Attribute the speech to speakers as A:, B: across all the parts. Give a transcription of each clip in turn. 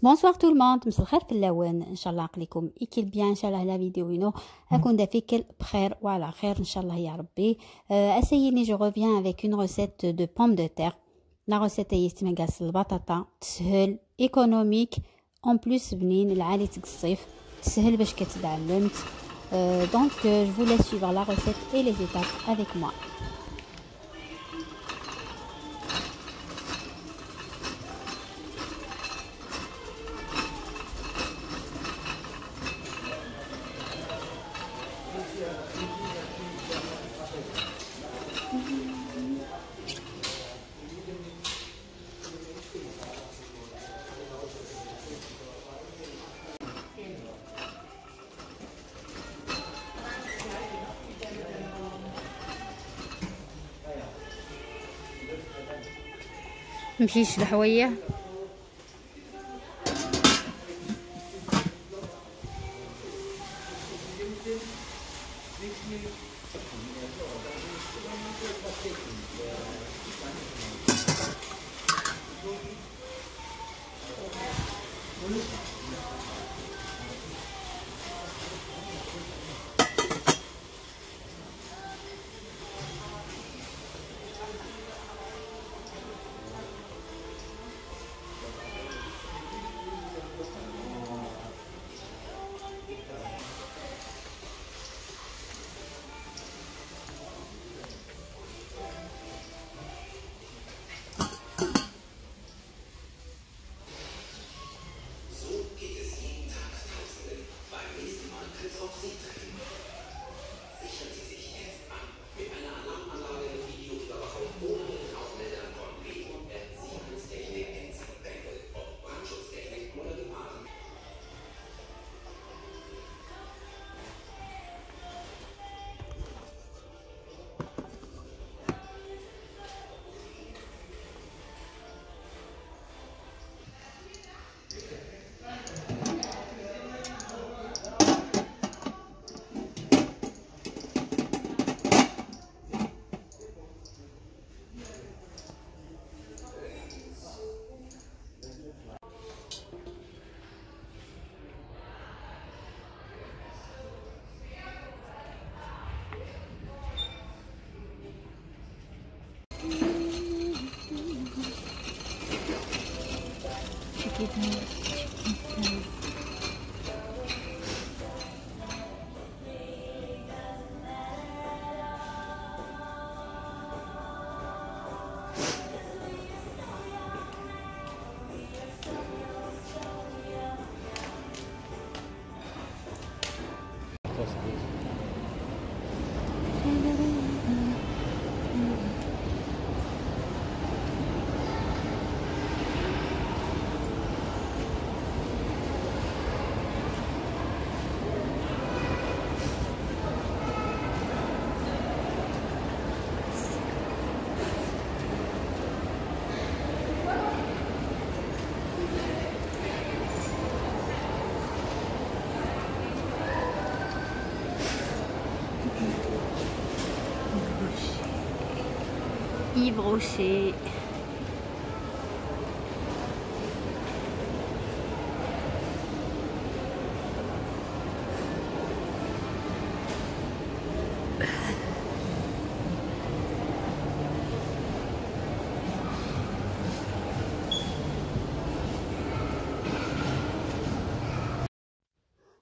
A: Bonsoir tout le monde, مساء الخير في اللون. ان شاء الله عقلكم يكل بيان ان شاء الله. لا فيديو اكون دافيكل بخير وعلى خير ان شاء الله يا ربي. اسيني جو reviens avec une recette de pommes de terre. La recette هي استمقاس البطاطا، تسهل ايكونوميك en plus بنين العالي تقصيف، تسهل باش كتتعلمت. Donc je vous laisse suivre la recette et les étapes avec moi. نمشي بحويه. Yves Rocher.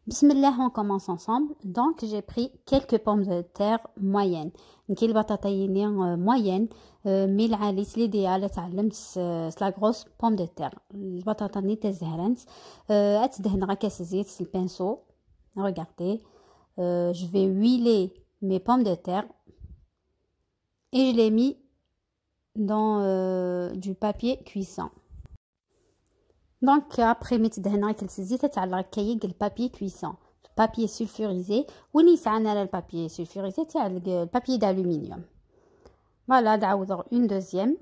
A: Bismillah, on commence ensemble. Donc j'ai pris quelques pommes de terre moyennes. نكاين البطاطايين moyenne مي العاليت l'idéal تعلمت la grosse pomme de terre. البطاطا نيتا زهرانت اتدهن غا كاس زيت البانسو. Regardez, je vais huiler mes pommes de terre et je les mis dans du papier cuisson. Donc après متدهن كلس الزيت تعلق كيق البابي كويسون، البابي سلفوريزي وني يسعنا على البابي سلفوريزي تاع البابي d'aluminium. Voilà, نعاود une deuxième.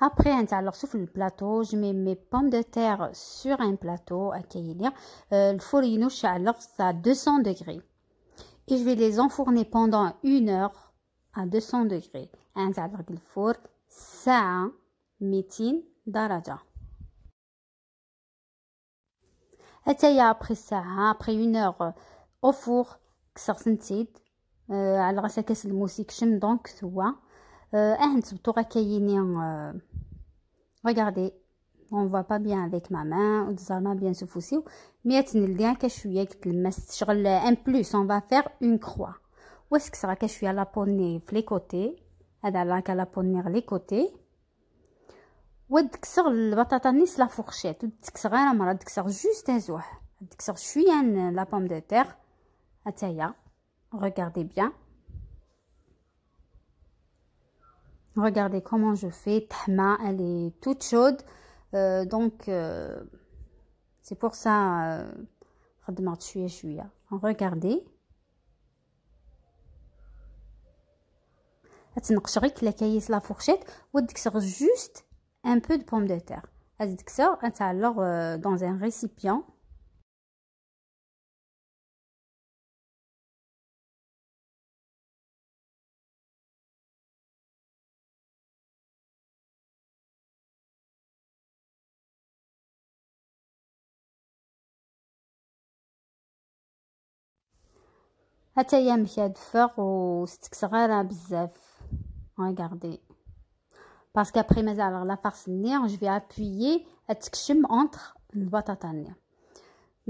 A: Après, sur le plateau, je mets mes pommes de terre sur un plateau à cueillir. Le four ينوش à 200 degrés. Et je vais les enfourner pendant 1 heure à 200 degrés. Le four ساعة 200 درجة. Après 1 heure au four, كسر سنتيد على غاسة كاس الموسي كشم دونك ثوا نثبتو غا كاينين. Regardez, on voit pas bien avec ma main ou زعما bien se fousيو مي تنلديها كشويه كتلمس شغل ان بلوس on va faire une croix واسك صرا كشويه لابوني في لي كوتي هذا راك لابوني لي كوتي وتكسر البطاطا نيس لا فورشيت وتكسر غير مره تكسر جوست ازوح تكسر شويه لا بوم دو تير هتايا. Regardez bien. Regardez comment je fais. Tahma, elle est toute chaude. Donc, c'est pour ça. Regardez. تنقشريك لا كايس لا فورشيت وتكسر juste un peu de pomme de terre. تكسر alors dans un récipient. هتايا مكادفر وستكسغيرها بزاف. Regardez. Parce qu'après مازال la farce نير je vais appuyer تكشم entre البطاطا نير.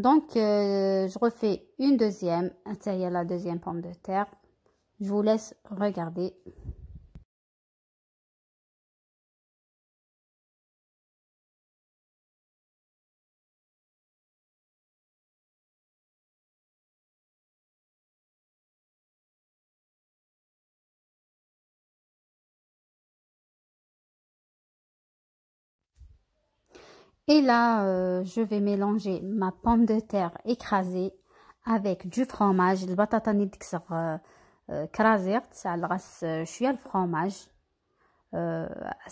A: Donc je refais une deuxième. هتايا la deuxième pomme de terre. Je vous laisse regarder. Et là, je vais mélanger ma pomme de terre écrasée avec du fromage. Le batata نتكسر كرازيرت على غاس شويه الفرomage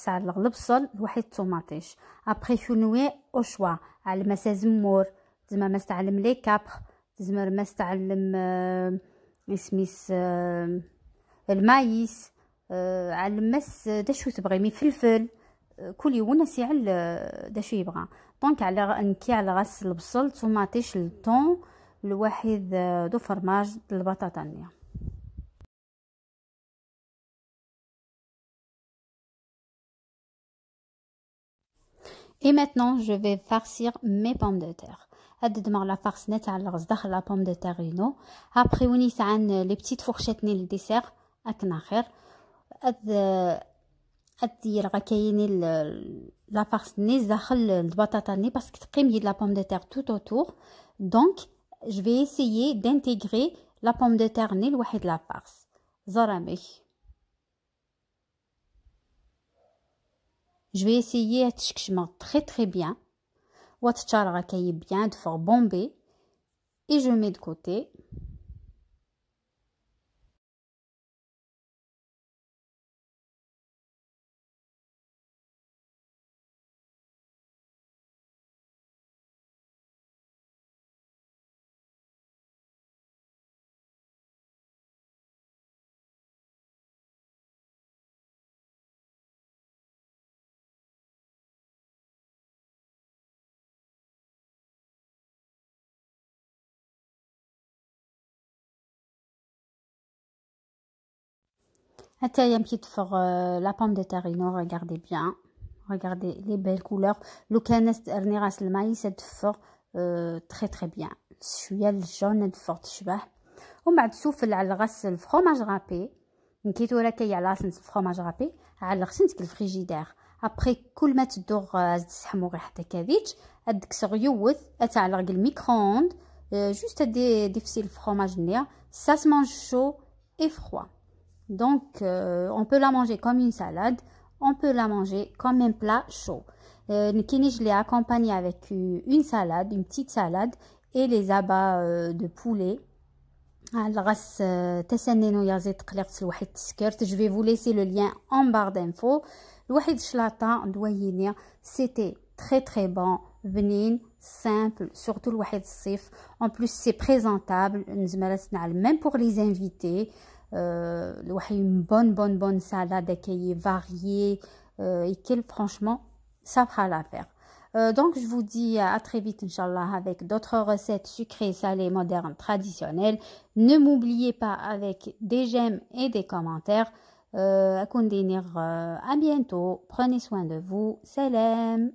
A: على البصل واحد الطوماطيش. ابري فونوي او شوا على ما زمور زعما ما استعلم لي كابر زعما ما استعلم اسميس المايس على مس داشو تبغي مي فلفل كل يوم نسيعل داشو يبغى. دونك على نكي على غاس البصل طوماطيش الطون الواحد دو فرماج البطاطا نيا. Et maintenant, je vais farcir mes pommes de terre. هاد دمر لا farce نت على الغز داخل لا pomme de terre ينو. Après ونيس عن لي بتيت فورشيت ني للديسير اكنا خير. دير غا كايني لا farce نيس داخل البطاطا ني باسكو تقيمي لا pomme de terre tout autour. Donc, je vais essayer d'intégrer la pomme de terre ني لواحد لا farce. زرامي. Je vais essayer à تشكشمه très bien. وتشارغ كاي bien de faire bomber. Et je mets de côté. هتايا كي تفغ لا بوم دو تارينو. regardez bien. Regardez les belles couleurs. لو كانت رني راس المايس تفغ très bien. شويه الجون تفغ تشبه. ومن بعد سوفل على غاس الفرomage رابي. نكيتو راكي على راس الفرomage رابي على غسنتك الفريجيدير. ابري كل ما تدوغ تسحمو غير حتى كذيك ادكسر يوث اتعلق الميكرووند جوست دي فسي الفرomage نيا. Ça se mange chaud et froid. Donc, on peut la manger comme une salade, on peut la manger comme un plat chaud. Je l'ai accompagné avec une salade, une petite salade et les abats de poulet Je vais vous laisser le lien en barre d'infos. C'était très très bon, بنين, simple, surtout en plus c'est présentable, même pour les invités. Une bonne salade qui est variée et qui franchement ça fera l'affaire. Donc je vous dis à très vite Inch'Allah avec d'autres recettes sucrées, salées, modernes, traditionnelles. Ne m'oubliez pas avec des j'aime et des commentaires. À bientôt, prenez soin de vous, salam.